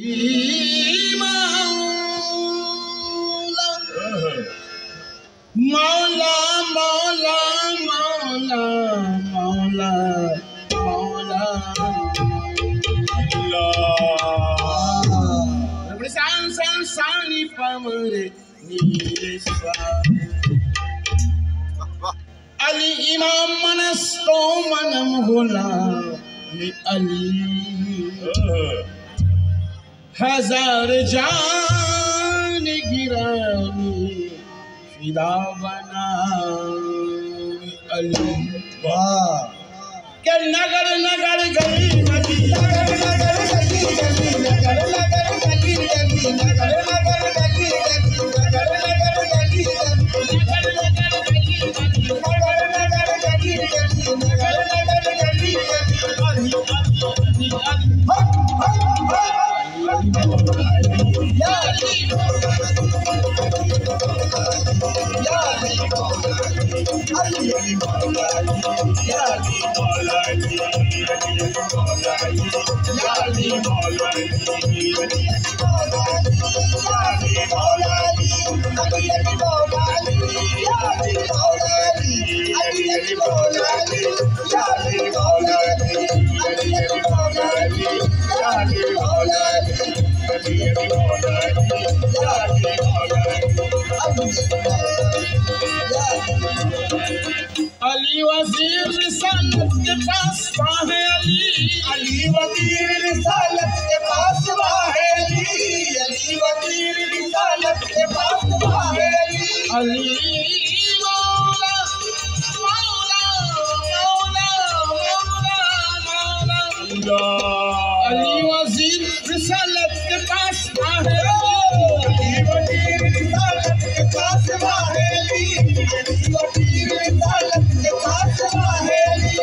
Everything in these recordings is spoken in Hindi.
मौला मौला मौला मौला मौला san san sani pamare nisa Ali Imam manasto manam hola ni Ali Hazar jaan girani fida bana Ali Wah ke nagar nagar gali gali nagar nagar gali gali nagar nagar gali gali nagar nagar gali gali nagar nagar gali gali nagar nagar gali gali nagar nagar gali gali nagar nagar gali gali ya Ali ya Ali Ali वज़ीर रिसालत के पास है अली अली वज़ीर रिसालत के पास है अली अली वज़ीर रिसालत के पास है अली अली मौला मौला मौला मौला मौला अली वज़ीर रिसालत के पास है अली वज़ीर रिसालत के पास है अली अली वज़ीर रिसालत के पास है अली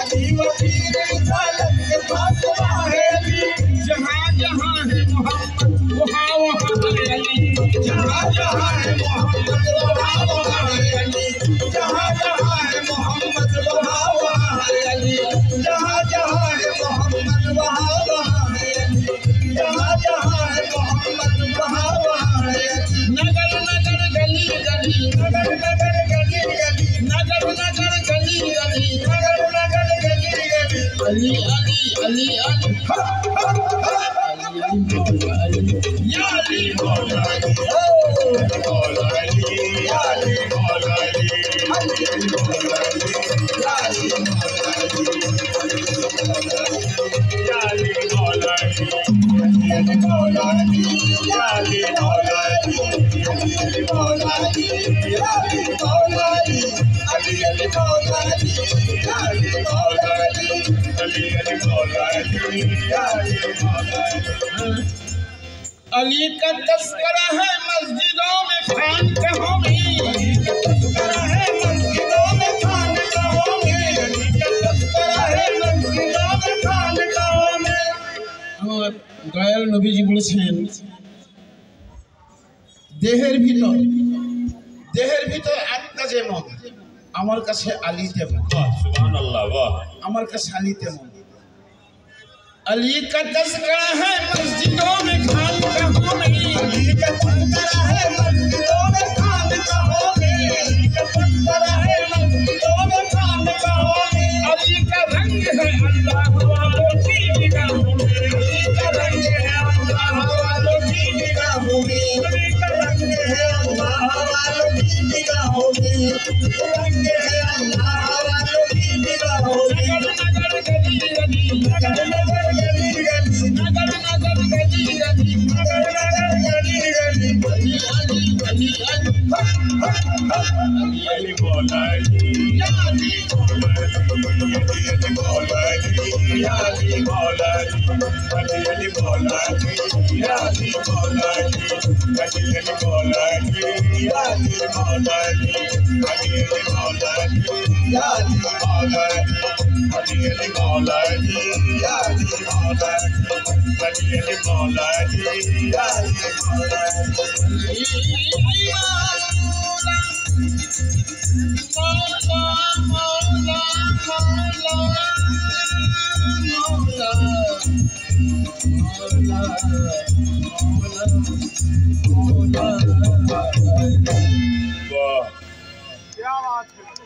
अली वज़ीर रिसालत के पास है अली जहाँ जहाँ है मोहम्मद वहाँ वहाँ है अली जहाँ जहाँ है मोहम्मद वहाँ वहाँ है अली जहाँ जहाँ है मोहम्मद वहाँ वहाँ है अली जहाँ जहाँ है मोहम्मद वहाँ वहाँ है अली जहाँ जहाँ है मोहम्मद वहाँ वहाँ है अली नगर नगर गली गली नगर नगर गली गली नगर नगर गली गली नगर नगर गली गली अली अली अली अली या अली मौला अली मौला अली या अली मौला अली अली मौला अली या अली मौला अली या अली मौला अली अली मौला अली या अली मौला अली अली मौला अली या अली मौला अली अली अली मौला अली या अली मौला अली अली अली मौला अली या अली मौला अली अली का तस्करा है मस्जिदों में खानकाहों में अली का तस्करा है मस्जिदों में खानकाहों में अली का तस्करा है मस्जिदों में खानकाहों में और दयाल नबी जी বলেছেন দেহের ভিতর আত্মা যেমন আমার কাছে আলী তেমন সুবহানাল্লাহ वाह আমার কাছে আলী তেমন अली का तस्करा है मस्जिदों में खानकाहों में अली का तस्करा है मस्जिदों में खानकाहों में अली का तस्करा है मस्जिदों में खानकाहों में अली का रंग है अल्लाह वालों की निगाहों में अली का रंग है अल्लाह वालों की निगाहों में अली का रंग है अल्लाह वालों की निगाहों में रंग है अल्लाह वालों की निगाहों में नगर गली गली नगर नगर गली गली नगर नगर गली गली नगर नगर गली गली अली अली अली अली अली मौला अली या अली मौला अली या अली मौला अली अली अली मौला अली या अली मौला अली अली अली मौला अली या अली मौला अली अली अली मौला अली या अली मौला अली अली अली मौला अली या अली मौला अली अली मौला अली या अली मौला मौला वाह, क्या बात है।